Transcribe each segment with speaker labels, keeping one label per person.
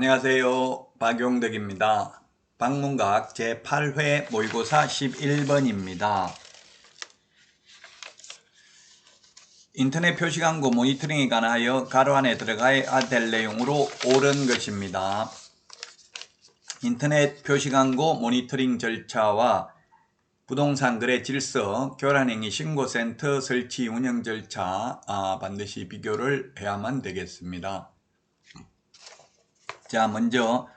Speaker 1: 안녕하세요. 박용덕입니다. 방문각 제8회 모의고사 11번입니다. 인터넷 표시광고 모니터링에 관하여 가로 안에 들어가야 될 내용으로 옳은 것입니다. 인터넷 표시광고 모니터링 절차와 부동산 거래 질서, 교란행위 신고센터 설치 운영 절차 반드시 비교를 해야만 되겠습니다. 자, 먼저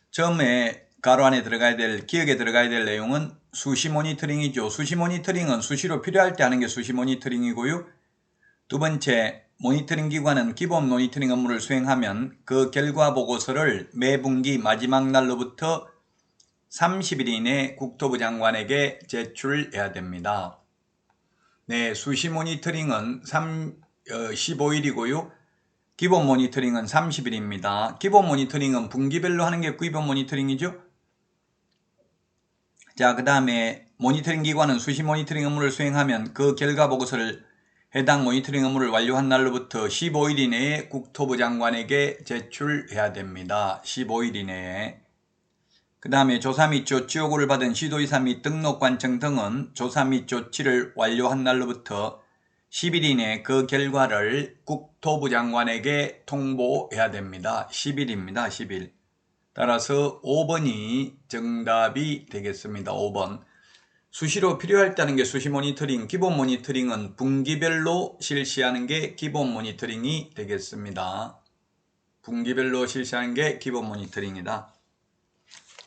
Speaker 1: 처음에 가로 안에 들어가야 될, 기억에 들어가야 될 내용은 수시 모니터링이죠. 수시 모니터링은 수시로 필요할 때 하는 게 수시 모니터링이고요. 두 번째, 모니터링 기관은 기본 모니터링 업무를 수행하면 그 결과 보고서를 매 분기 마지막 날로부터 30일 이내 국토부 장관에게 제출해야 됩니다. 네, 수시 모니터링은 15일이고요. 기본 모니터링은 30일입니다. 기본 모니터링은 분기별로 하는 게 기본 모니터링이죠. 자, 그 다음에 모니터링 기관은 수시 모니터링 업무를 수행하면 그 결과 보고서를 해당 모니터링 업무를 완료한 날로부터 15일 이내에 국토부 장관에게 제출해야 됩니다. 15일 이내에. 그 다음에 조사 및 조치 요구를 받은 시도의사 및 등록관청 등은 조사 및 조치를 완료한 날로부터 10일 이내 그 결과를 국토부 장관에게 통보해야 됩니다. 10일입니다. 10일. 따라서 5번이 정답이 되겠습니다. 5번. 수시로 필요할 때 하는 게 수시 모니터링, 기본 모니터링은 분기별로 실시하는 게 기본 모니터링이 되겠습니다. 분기별로 실시하는 게 기본 모니터링이다.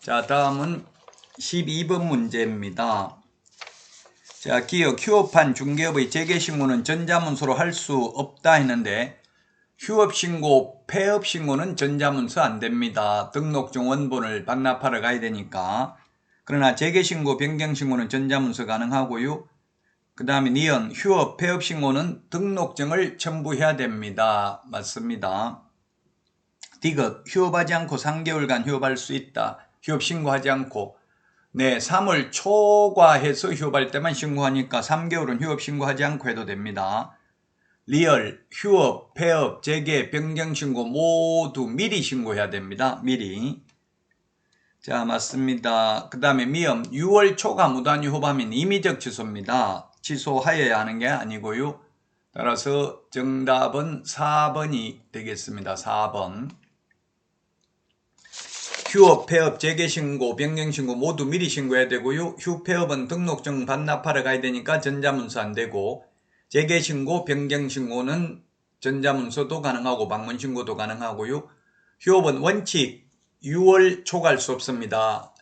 Speaker 1: 자, 다음은 12번 문제입니다. 자, 기업, 휴업한 중개업의 재개신고는 전자문서로 할 수 없다 했는데 휴업신고, 폐업신고는 전자문서 안 됩니다. 등록증 원본을 반납하러 가야 되니까. 그러나 재개신고, 변경신고는 전자문서 가능하고요. 그 다음에 니은, 휴업, 폐업신고는 등록증을 첨부해야 됩니다. 맞습니다. 디귿, 휴업하지 않고 3개월간 휴업할 수 있다. 휴업 신고하지 않고. 네, 3월 초과해서 휴업할 때만 신고하니까 3개월은 휴업 신고하지 않고 해도 됩니다. 리얼, 휴업, 폐업, 재개, 변경 신고 모두 미리 신고해야 됩니다. 미리. 자, 맞습니다. 그 다음에 미음, 6월 초가 무단 휴업하면 임의적 취소입니다. 취소하여야 하는 게 아니고요. 따라서 정답은 4번이 되겠습니다. 4번. 휴업, 폐업, 재개신고, 변경신고 모두 미리 신고해야 되고요. 휴폐업은 등록증 반납하러 가야 되니까 전자문서 안 되고, 재개신고, 변경신고는 전자문서도 가능하고 방문신고도 가능하고요. 휴업은 원칙 6월 초과할 수 없습니다.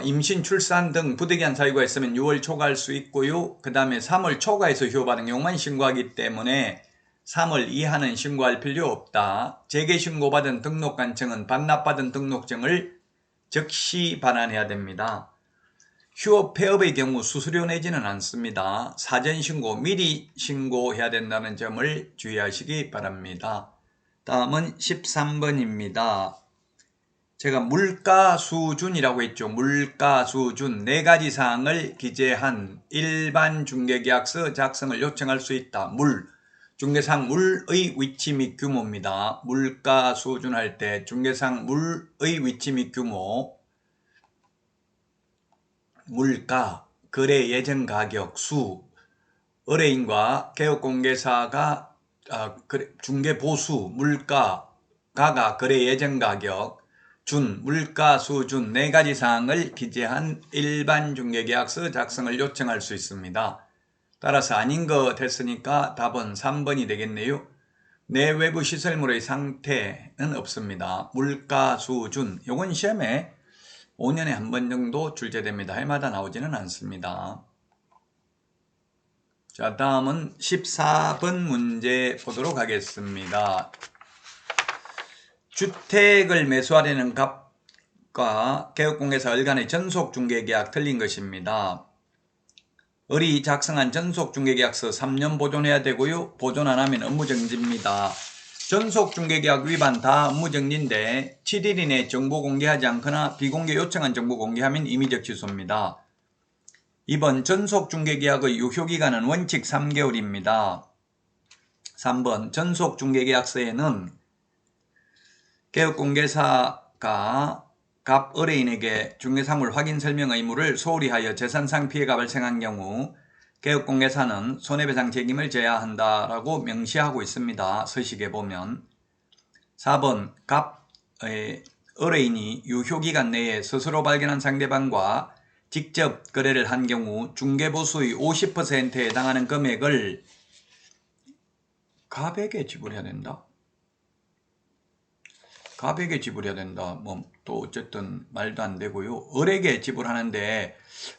Speaker 1: 임신, 출산 등 부득이한 사유가 있으면 6월 초과할 수 있고요. 그 다음에 3월 초과해서 휴업하는 경우만 신고하기 때문에 3월 이하는 신고할 필요 없다. 재개신고받은 등록관청은 반납받은 등록증을 즉시 반환해야 됩니다. 휴업, 폐업의 경우 수수료 내지는 않습니다. 사전신고, 미리 신고해야 된다는 점을 주의하시기 바랍니다. 다음은 13번입니다. 제가 물가수준이라고 했죠. 물가수준 4가지 사항을 기재한 일반 중개계약서 작성을 요청할 수 있다. 중개상 물의 위치 및 규모입니다. 물가 수준할 때 중개상 물의 위치 및 규모, 물가, 거래 예정 가격, 수, 의뢰인과 개업공개사가 중개 보수, 물가, 가가 거래 예정 가격, 물가 수준 4가지 사항을 기재한 일반 중개계약서 작성을 요청할 수 있습니다. 따라서 아닌 거 됐으니까 답은 3번이 되겠네요. 내외부 시설물의 상태는 없습니다. 물가 수준, 요건 시험에 5년에 한 번 정도 출제됩니다. 해마다 나오지는 않습니다. 자, 다음은 14번 문제 보도록 하겠습니다. 주택을 매수하려는 갑과 개업공개사 을간의 전속중개계약 틀린 것입니다. 을이 작성한 전속중개계약서 3년 보존해야 되고요. 보존 안 하면 업무정지입니다. 전속중개계약 위반 다 업무정지인데 7일 이내 정보 공개하지 않거나 비공개 요청한 정보 공개하면 임의적 취소입니다. 2번 전속중개계약의 유효기간은 원칙 3개월입니다. 3번 전속중개계약서에는 개업공개사가 갑 의뢰인에게 중개사물 확인 설명 의무를 소홀히 하여 재산상 피해가 발생한 경우 개업공개사는 손해배상 책임을 져야 한다라고 명시하고 있습니다. 서식에 보면. 4번 갑 의뢰인이 유효기간 내에 스스로 발견한 상대방과 직접 거래를 한 경우 중개보수의 50%에 해당하는 금액을 갑에게 지불해야 된다. 갑에게 지불해야 된다. 뭐 또 어쨌든 말도 안 되고요. 을에게 지불하는데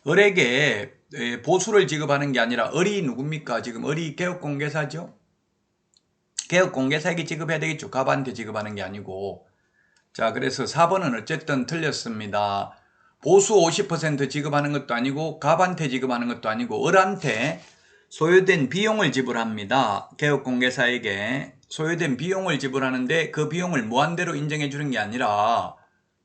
Speaker 1: 을에게 보수를 지급하는 게 아니라 을이 누굽니까? 지금 을이 개업공개사죠. 개업공개사에게 지급해야 되겠죠. 갑한테 지급하는 게 아니고. 자, 그래서 4번은 어쨌든 틀렸습니다. 보수 50% 지급하는 것도 아니고 갑한테 지급하는 것도 아니고 을한테 소요된 비용을 지불합니다. 개업공개사에게 소요된 비용을 지불하는데 그 비용을 무한대로 인정해 주는 게 아니라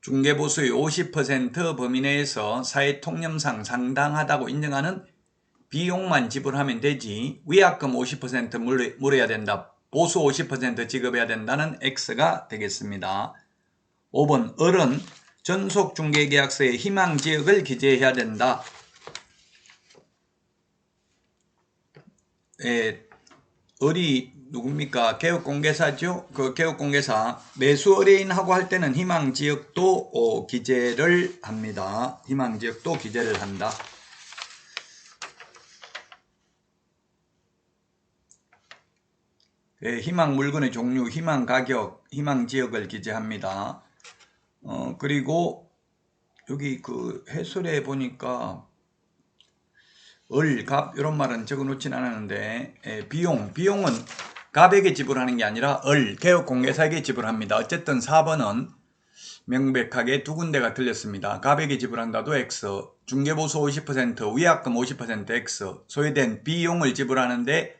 Speaker 1: 중개보수의 50% 범위 내에서 사회통념상 상당하다고 인정하는 비용만 지불하면 되지 위약금 50% 물어야 된다. 보수 50% 지급해야 된다는 X가 되겠습니다. 5번 을은 전속중개계약서에 희망지역을 기재해야 된다. 을이 누굽니까? 개업공개사죠. 그 개업공개사 매수 의뢰인하고 할 때는 희망지역도 기재를 합니다. 희망지역도 기재를 한다. 희망 물건의 종류, 희망 가격, 희망 지역을 기재합니다. 그리고 여기 그 해설에 보니까 을, 갑 이런 말은 적어 놓진 않았는데 비용은 갑에게 지불하는 게 아니라 개업공개사에게 지불합니다. 어쨌든 4번은 명백하게 두 군데가 틀렸습니다. 갑에게 지불한다도 X, 중개보수 50%, 위약금 50% X, 소요된 비용을 지불하는데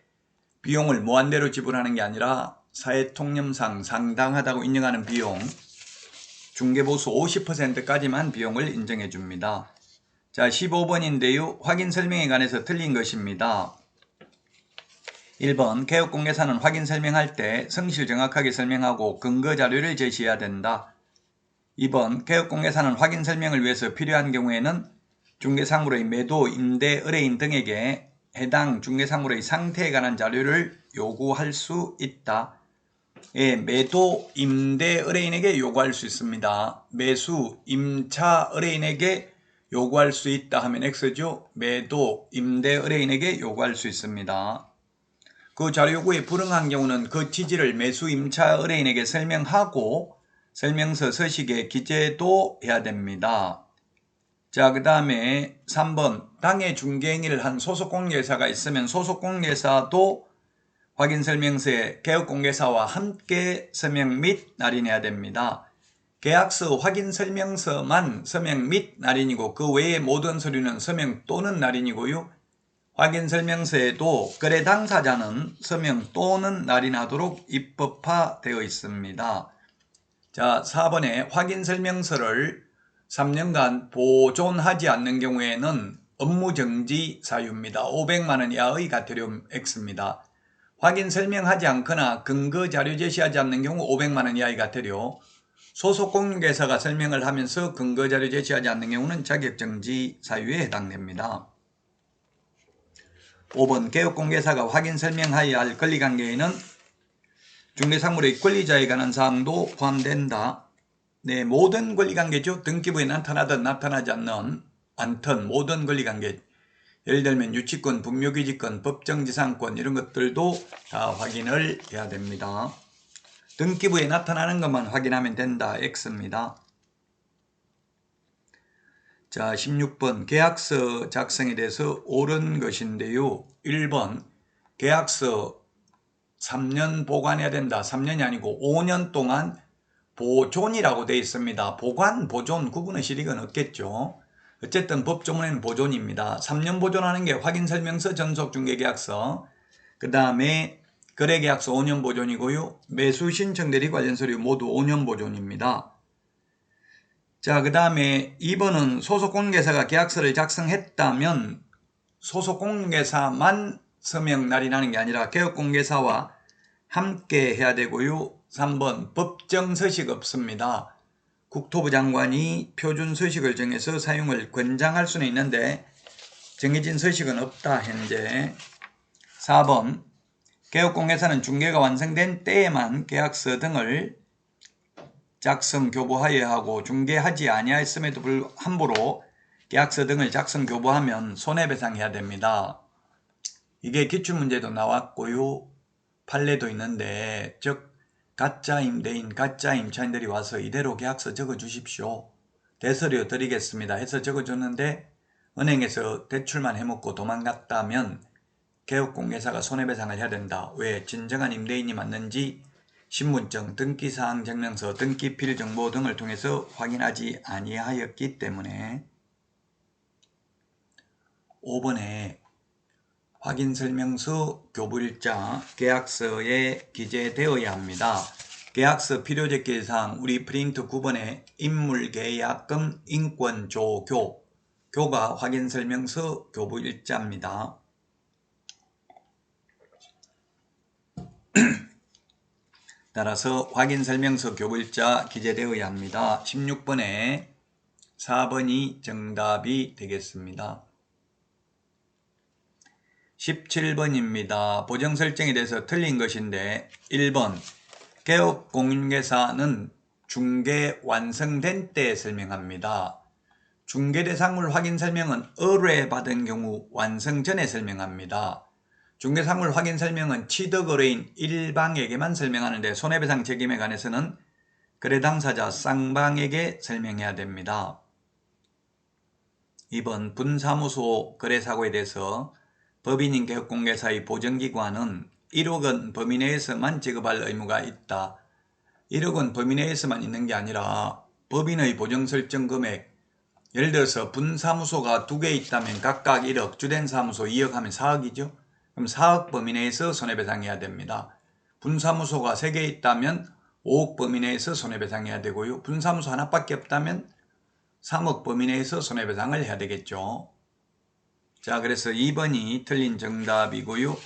Speaker 1: 비용을 무한대로 지불하는 게 아니라 사회통념상 상당하다고 인정하는 비용, 중개보수 50%까지만 비용을 인정해 줍니다. 자, 15번인데요. 확인 설명에 관해서 틀린 것입니다. 1번 개업공개사는 확인 설명할 때 성실 정확하게 설명하고 근거 자료를 제시해야 된다. 2번 개업공개사는 확인 설명을 위해서 필요한 경우에는 중개사물의 매도, 임대, 의뢰인 등에게 해당 중개사물의 상태에 관한 자료를 요구할 수 있다. 매도, 임대, 의뢰인에게 요구할 수 있습니다. 매수, 임차, 의뢰인에게 요구할 수 있다 하면 X죠. 매도, 임대, 의뢰인에게 요구할 수 있습니다. 그 자료 요구에 불응한 경우는 그 취지를 매수, 임차, 의뢰인에게 설명하고 설명서 서식에 기재도 해야 됩니다. 자, 그 다음에 3번 당해 중개행위를 한 소속공개사가 있으면 소속공개사도 확인설명서에 개업공개사와 함께 서명 및 날인해야 됩니다. 계약서 확인설명서만 서명 및 날인이고 그 외의 모든 서류는 서명 또는 날인이고요. 확인설명서에도 거래 당사자는 서명 또는 날인하도록 입법화되어 있습니다. 자, 4번에 확인설명서를 3년간 보존하지 않는 경우에는 업무정지 사유입니다. 500만원 이하의 과태료 X입니다. 확인 설명하지 않거나 근거 자료 제시하지 않는 경우 500만원 이하의 과태료, 소속공개사가 설명을 하면서 근거 자료 제시하지 않는 경우는 자격정지 사유에 해당됩니다. 5번 개업공개사가 확인 설명하여야 할 권리관계에는 중개사물의 권리자에 관한 사항도 포함된다. 네, 모든 권리관계죠. 등기부에 나타나든 나타나지 않던 모든 권리관계, 예를 들면 유치권, 분묘기지권, 법정지상권 이런 것들도 다 확인을 해야 됩니다. 등기부에 나타나는 것만 확인하면 된다. X입니다. 자, 16번 계약서 작성에 대해서 옳은 것인데요. 1번 계약서 3년 보관해야 된다. 3년이 아니고 5년 동안 보존이라고 되어 있습니다. 보관, 보존 구분의 실익은 없겠죠. 어쨌든 법조문에는 보존입니다. 3년 보존하는 게 확인설명서, 전속중개계약서, 그 다음에 거래계약서 5년 보존이고요. 매수신청 대리 관련 서류 모두 5년 보존입니다. 자, 그 다음에 2번은 소속공개사가 계약서를 작성했다면 소속공개사만 서명 날인하는 게 아니라 개업공개사와 함께 해야 되고요. 3번 법정 서식 없습니다. 국토부 장관이 표준 서식을 정해서 사용을 권장할 수는 있는데 정해진 서식은 없다 현재. 4번 개업공개사는 중개가 완성된 때에만 계약서 등을 작성 교부하여야 하고 중개하지 아니하였음에도 함부로 계약서 등을 작성 교부하면 손해배상해야 됩니다. 이게 기출문제도 나왔고요. 판례도 있는데 즉 가짜 임대인, 가짜 임차인들이 와서 이대로 계약서 적어주십시오. 대서료 드리겠습니다 해서 적어줬는데 은행에서 대출만 해먹고 도망갔다면 개업공개사가 손해배상을 해야 된다. 왜? 진정한 임대인이 맞는지 신분증, 등기사항 증명서, 등기필 정보 등을 통해서 확인하지 아니하였기 때문에. 5번에 확인설명서 교부일자 계약서에 기재되어야 합니다. 계약서 필요제기사항 우리 프린트 9번에 인물계약금 인권조교 교가 확인설명서 교부일자입니다. 따라서 확인설명서 교부일자 기재되어야 합니다. 16번에 4번이 정답이 되겠습니다. 17번입니다. 보정 설정에 대해서 틀린 것인데 1번 개업공개사는 중개 완성된 때 설명합니다. 중개대상물 확인설명은 의뢰받은 경우 완성 전에 설명합니다. 중개상물 확인설명은 취득의뢰인 일방에게만 설명하는데 손해배상 책임에 관해서는 거래 당사자 쌍방에게 설명해야 됩니다. 2번 분사무소 거래사고에 대해서 법인인 개업공개사의 보정기관은 1억원 범위 내에서만 지급할 의무가 있다. 1억원 범위 내에서만 있는 게 아니라 법인의 보정설정 금액, 예를 들어서 분사무소가 2개 있다면 각각 1억, 주된 사무소 2억 하면 4억이죠. 그럼 4억 범위 내에서 손해배상해야 됩니다. 분사무소가 3개 있다면 5억 범위 내에서 손해배상해야 되고요. 분사무소 하나밖에 없다면 3억 범위 내에서 손해배상을 해야 되겠죠. 자, 그래서 2번이 틀린 정답이고요.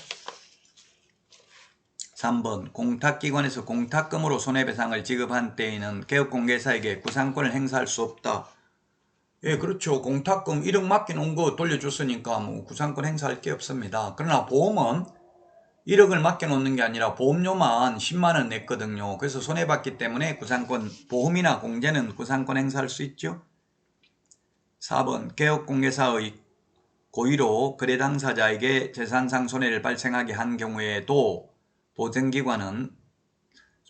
Speaker 1: 3번 공탁기관에서 공탁금으로 손해배상을 지급한 때에는 개업공개사에게 구상권을 행사할 수 없다. 예, 그렇죠. 공탁금 1억 맡겨놓은 거 돌려줬으니까 뭐 구상권 행사할 게 없습니다. 그러나 보험은 1억을 맡겨놓는 게 아니라 보험료만 10만원 냈거든요. 그래서 손해봤기 때문에 구상권, 보험이나 공제는 구상권 행사할 수 있죠. 4번 개업공개사의 고의로 거래 당사자에게 재산상 손해를 발생하게 한 경우에도 보증기관은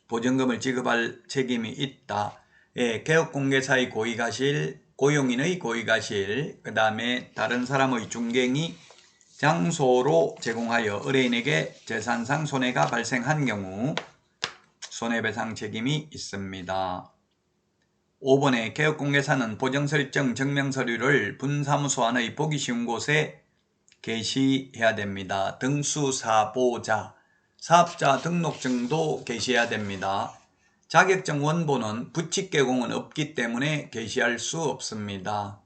Speaker 1: 보증금을 지급할 책임이 있다. 예, 개업공개사의 고의가실, 고용인의 고의가실, 그 다음에 다른 사람의 중개행위 장소로 제공하여 의뢰인에게 재산상 손해가 발생한 경우 손해배상 책임이 있습니다. 5번에 개업공개사는 보정설정 증명서류를 분사무소 안의 보기 쉬운 곳에 게시해야 됩니다. 등수사보자, 사업자 등록증도 게시해야 됩니다. 자격증 원본은 부칙개공은 없기 때문에 게시할 수 없습니다.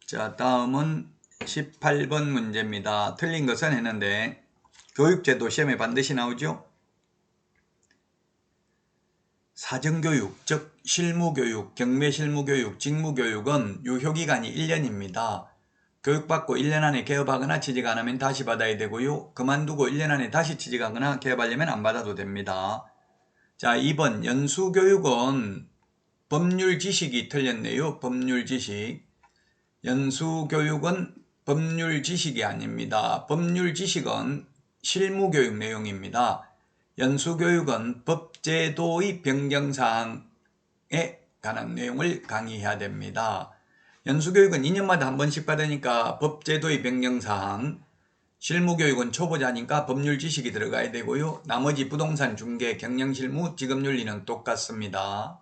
Speaker 1: 자, 다음은 18번 문제입니다. 틀린 것은 했는데 교육제도 시험에 반드시 나오죠. 사정교육, 즉 실무교육, 경매실무교육, 직무교육은 유효기간이 1년입니다. 교육받고 1년 안에 개업하거나 취직 안 하면 다시 받아야 되고요. 그만두고 1년 안에 다시 취직하거나 개업하려면 안 받아도 됩니다. 자, 2번 연수교육은 법률 지식이 틀렸네요. 법률 지식. 연수교육은 법률 지식이 아닙니다. 법률 지식은 실무교육 내용입니다. 연수교육은 법제도의 변경사항에 관한 내용을 강의해야 됩니다. 연수교육은 2년마다 한 번씩 받으니까 법제도의 변경사항, 실무교육은 초보자니까 법률 지식이 들어가야 되고요. 나머지 부동산 중개, 경영실무, 직업윤리는 똑같습니다.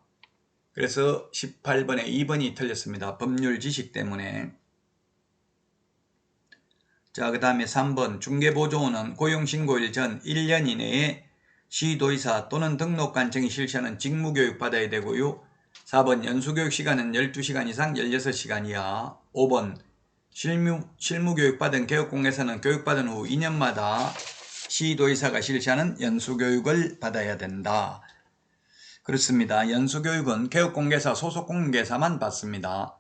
Speaker 1: 그래서 18번에 2번이 틀렸습니다. 법률 지식 때문에. 자, 그 다음에 3번 중개보조원은 고용신고일 전 1년 이내에 시도의사 또는 등록관청이 실시하는 직무교육 받아야 되고요. 4번 연수교육 시간은 12시간 이상 16시간 이하. 5번 실무교육 받은 개업공개사는 교육받은 후 2년마다 시도의사가 실시하는 연수교육을 받아야 된다. 그렇습니다. 연수교육은 개업공개사, 소속공개사만 받습니다.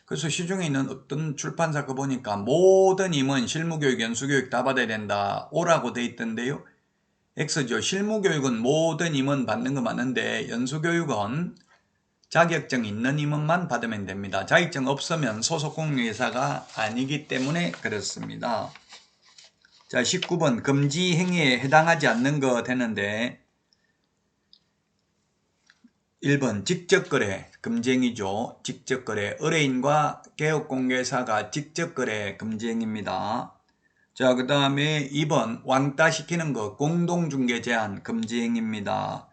Speaker 1: 그래서 시중에 있는 어떤 출판사 거 보니까 모든 임원 실무교육, 연수교육 다 받아야 된다. O라고 돼 있던데요. X죠. 실무교육은 모든 임원 받는 거 맞는데 연수교육은 자격증 있는 임원만 받으면 됩니다. 자격증 없으면 소속공개사가 아니기 때문에 그렇습니다. 자, 19번 금지 행위에 해당하지 않는 거 되는데 1번 직접거래 금지행위죠. 직접거래 의뢰인과 개업공개사가 직접거래 금지행위입니다. 자, 그 다음에 2번 왕따 시키는 거 공동중개 제한 금지행위입니다.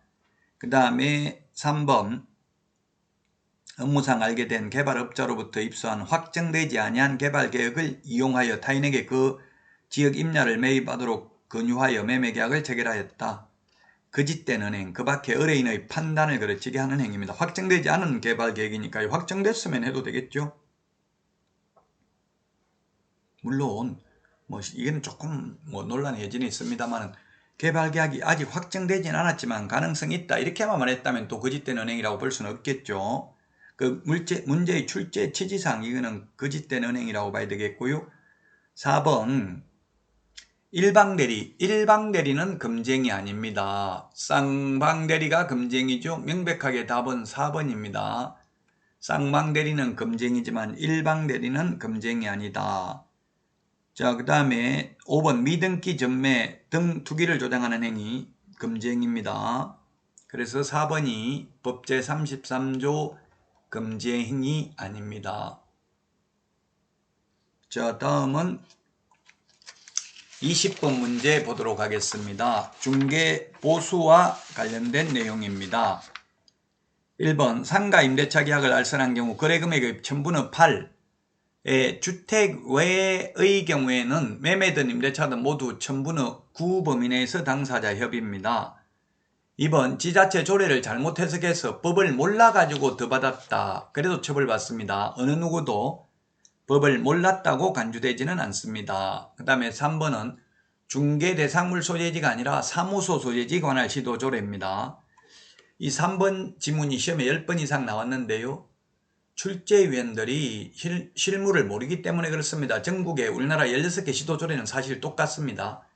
Speaker 1: 그 다음에 3번 업무상 알게 된 개발업자로부터 입수한 확정되지 아니한 개발계획을 이용하여 타인에게 그 지역 임야를 매입하도록 권유하여 매매계약을 체결하였다. 거짓된 은행, 그 밖에 의뢰인의 판단을 그르치게 하는 행위입니다. 확정되지 않은 개발계획이니까요. 확정됐으면 해도 되겠죠. 물론 이건 조금 논란의 여지는 있습니다만 개발계약이 아직 확정되진 않았지만 가능성이 있다 이렇게만 말했다면 또 거짓된 은행이라고 볼 수는 없겠죠. 그 문제의 출제 취지상 이거는 거짓된 은행이라고 봐야 되겠고요. 4번 일방대리는 금지행위 아닙니다. 쌍방대리가 금지행위죠. 명백하게 답은 4번입니다. 쌍방대리는 금지행위지만 일방대리는 금지행위 아니다. 자, 그 다음에 5번 미등기 전매 등 투기를 조장하는 행위 금지행위입니다. 그래서 4번이 법 제33조 금지행위 아닙니다. 자, 다음은 20번 문제 보도록 하겠습니다. 중개 보수와 관련된 내용입니다. 1번 상가 임대차 계약을 알선한 경우 거래금액의 천분의 8의 주택 외의 경우에는 매매든 임대차든 모두 천분의 9 범위 내에서 당사자 협의입니다. 2번 지자체 조례를 잘못 해석해서 법을 몰라가지고 더 받았다. 그래도 처벌받습니다. 어느 누구도 법을 몰랐다고 간주되지는 않습니다. 그 다음에 3번은 중개대상물 소재지가 아니라 사무소 소재지 관할 시도 조례입니다. 이 3번 지문이 시험에 10번 이상 나왔는데요. 출제위원들이 실무를 모르기 때문에 그렇습니다. 전국에 우리나라 16개 시도 조례는 사실 똑같습니다.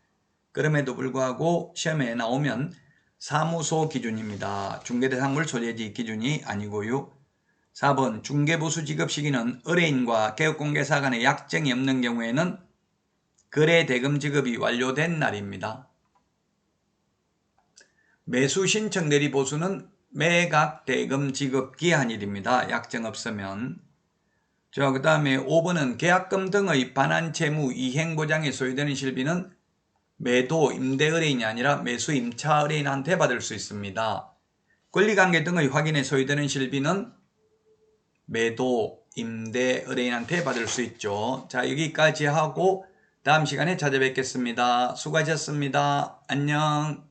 Speaker 1: 그럼에도 불구하고 시험에 나오면 사무소 기준입니다. 중개대상물 소재지 기준이 아니고요. 4번 중개보수 지급 시기는 의뢰인과 개업공개사 간의 약정이 없는 경우에는 거래대금 지급이 완료된 날입니다. 매수신청 내리보수는 매각대금 지급 기한일입니다. 약정 없으면. 자, 그 다음에 5번은 계약금 등의 반환채무 이행보장에 소요되는 실비는 매도 임대의뢰인이 아니라 매수 임차 의뢰인한테 받을 수 있습니다. 권리관계 등의 확인에 소요되는 실비는 매도, 임대, 의뢰인한테 받을 수 있죠. 자, 여기까지 하고 다음 시간에 찾아뵙겠습니다. 수고하셨습니다. 안녕.